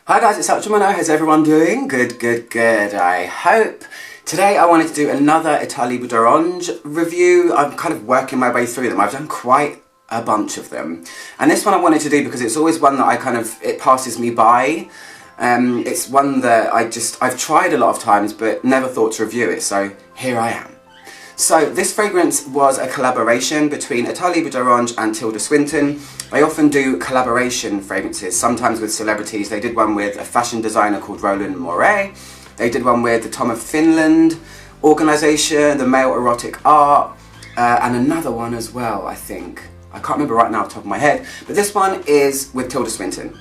Hi guys, it's Mano. How's everyone doing? Good, I hope. Today I wanted to do another Etat Libre review. I'm kind of working my way through them. I've done quite a bunch of them. And this one I wanted to do because it's always one that it passes me by. It's one that I've tried a lot of times but never thought to review it, so here I am. So this fragrance was a collaboration between Etat Libre and Tilda Swinton. They often do collaboration fragrances, sometimes with celebrities. They did one with a fashion designer called Roland Mouret. They did one with the Tom of Finland organisation, the Male Erotic Art, and another one as well, I think. I can't remember right now off the top of my head, but this one is with Tilda Swinton.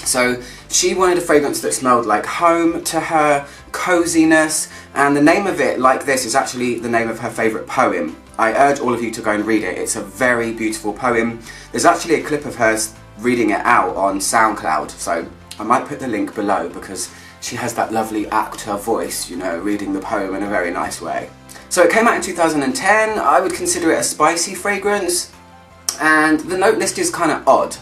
So she wanted a fragrance that smelled like home to her, coziness, and the name of it, like this, is actually the name of her favourite poem. I urge all of you to go and read it. It's a very beautiful poem. There's actually a clip of her reading it out on SoundCloud, so I might put the link below because she has that lovely actor voice, you know, reading the poem in a very nice way. So it came out in 2010. I would consider it a spicy fragrance, and the note list is kind of odd.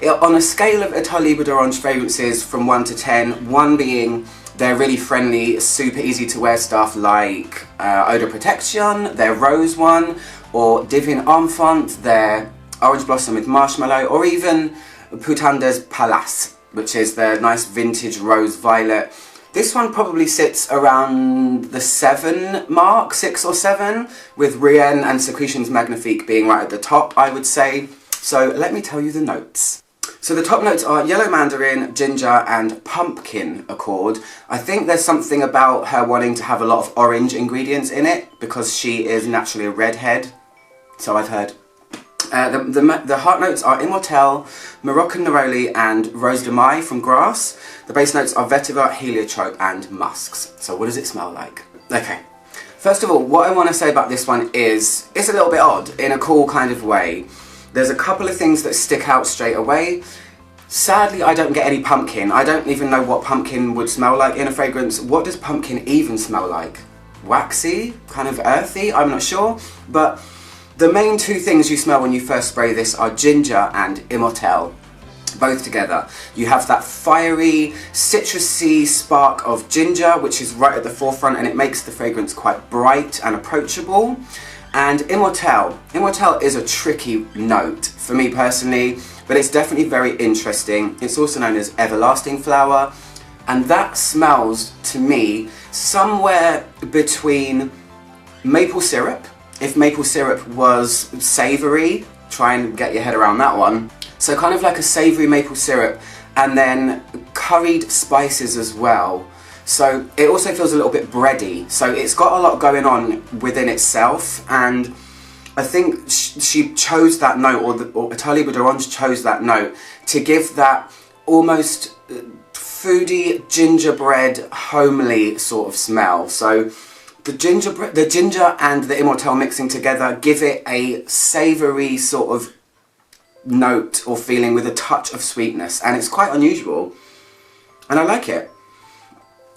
On a scale of Etat Libre fragrances from 1 to 10, 1 being they're really friendly, super easy to wear stuff like Eau de Protection, their Rose one, or Divin Enfant, their Orange Blossom with Marshmallow, or even Putanda's Palace, which is their nice vintage rose violet. This one probably sits around the 7 mark, 6 or 7, with Rien and Secretions Magnifique being right at the top, I would say. So let me tell you the notes. So the top notes are yellow mandarin, ginger and pumpkin accord. I think there's something about her wanting to have a lot of orange ingredients in it because she is naturally a redhead, so I've heard. The heart notes are immortelle, Moroccan neroli and rose de maille from grass. The base notes are vetiver, heliotrope and musks. So what does it smell like? Okay. First of all, what I want to say about this one is it's a little bit odd in a cool kind of way. There's a couple of things that stick out straight away. Sadly, I don't get any pumpkin. I don't even know what pumpkin would smell like in a fragrance. What does pumpkin even smell like? Waxy? Kind of earthy? I'm not sure. But the main 2 things you smell when you first spray this are ginger and immortelle, both together. You have that fiery, citrusy spark of ginger, which is right at the forefront, and it makes the fragrance quite bright and approachable. And immortelle. Immortelle is a tricky note for me personally, but it's definitely very interesting. It's also known as everlasting flower, and that smells to me somewhere between maple syrup. If maple syrup was savoury, try and get your head around that one. So kind of like a savoury maple syrup, and then curried spices as well. So it also feels a little bit bready, so it's got a lot going on within itself, and I think she chose that note, or Etat Libre chose that note to give that almost foodie, gingerbread, homely sort of smell. So the ginger and the immortelle mixing together give it a savoury sort of note or feeling with a touch of sweetness, and it's quite unusual, and I like it.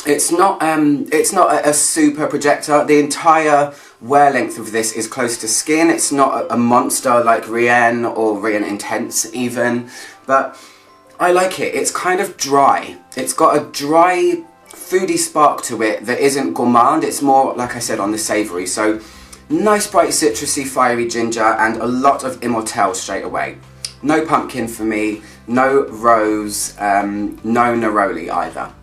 It's not a super projector. The entire wear length of this is close to skin. It's not a monster like Rien or Rien Intense even, but I like it. It's kind of dry. It's got a dry, foodie spark to it that isn't gourmand. It's more, like I said, on the savoury. So nice, bright, citrusy, fiery ginger and a lot of immortelle straight away. No pumpkin for me, no rose, no neroli either.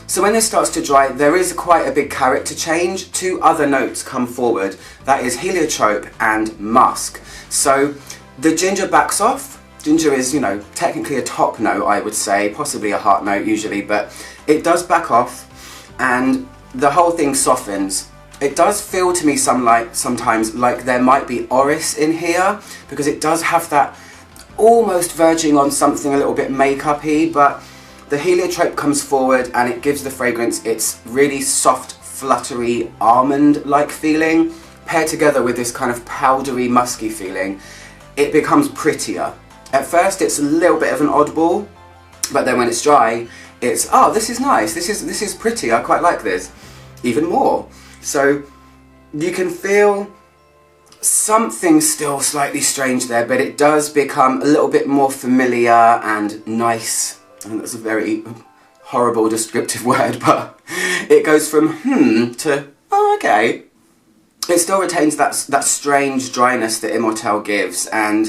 So when this starts to dry, there is quite a big character change. 2 other notes come forward. That is heliotrope and musk. So the ginger backs off. Ginger is, you know, technically a top note, I would say, possibly a heart note usually, but it does back off and the whole thing softens. It does feel to me sometimes like there might be orris in here, because it does have that almost verging on something a little bit makeup-y, but the heliotrope comes forward and it gives the fragrance its really soft, fluttery, almond-like feeling, paired together with this kind of powdery, musky feeling. It becomes prettier. At first it's a little bit of an oddball, but then when it's dry, it's, oh, this is nice, this is pretty, I quite like this, even more. So you can feel something still slightly strange there, but it does become a little bit more familiar and nice. I think that's a very horrible descriptive word, but it goes from to oh, okay. It still retains that strange dryness that Immortelle gives, and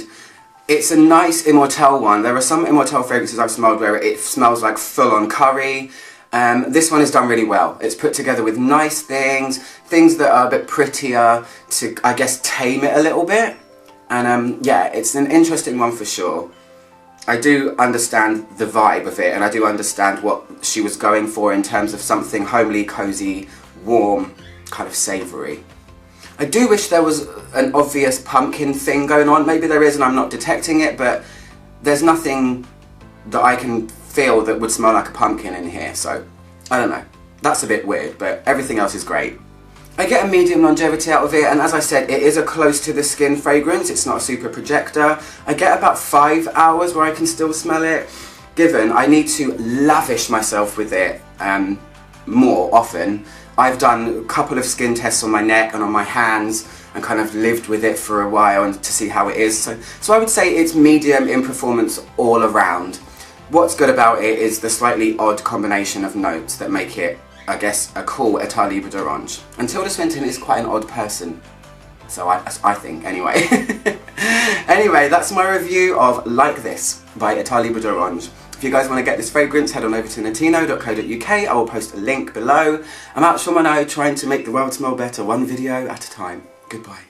it's a nice Immortelle one. There are some Immortelle fragrances I've smelled where it smells like full-on curry. This one is done really well. It's put together with nice things that are a bit prettier to, I guess, tame it a little bit. And yeah, it's an interesting one for sure. I do understand the vibe of it, and I do understand what she was going for in terms of something homely, cosy, warm, kind of savoury. I do wish there was an obvious pumpkin thing going on. Maybe there is and I'm not detecting it, but there's nothing that I can feel that would smell like a pumpkin in here, so I don't know. That's a bit weird, but everything else is great. I get a medium longevity out of it, and as I said, it is a close to the skin fragrance. It's not a super projector. I get about 5 hours where I can still smell it, given I need to lavish myself with it more often. I've done a couple of skin tests on my neck and on my hands and kind of lived with it for a while and to see how it is. So I would say it's medium in performance all around. What's good about it is the slightly odd combination of notes that make it, I guess, a cool Etat Libre d'Orange. And Tilda Swinton is quite an odd person. So I think, anyway. Anyway, that's my review of Like This by Etat Libre d'Orange. If you guys want to get this fragrance, head on over to natino.co.uk. I will post a link below. I'm out Shomano trying to make the world smell better, one video at a time. Goodbye.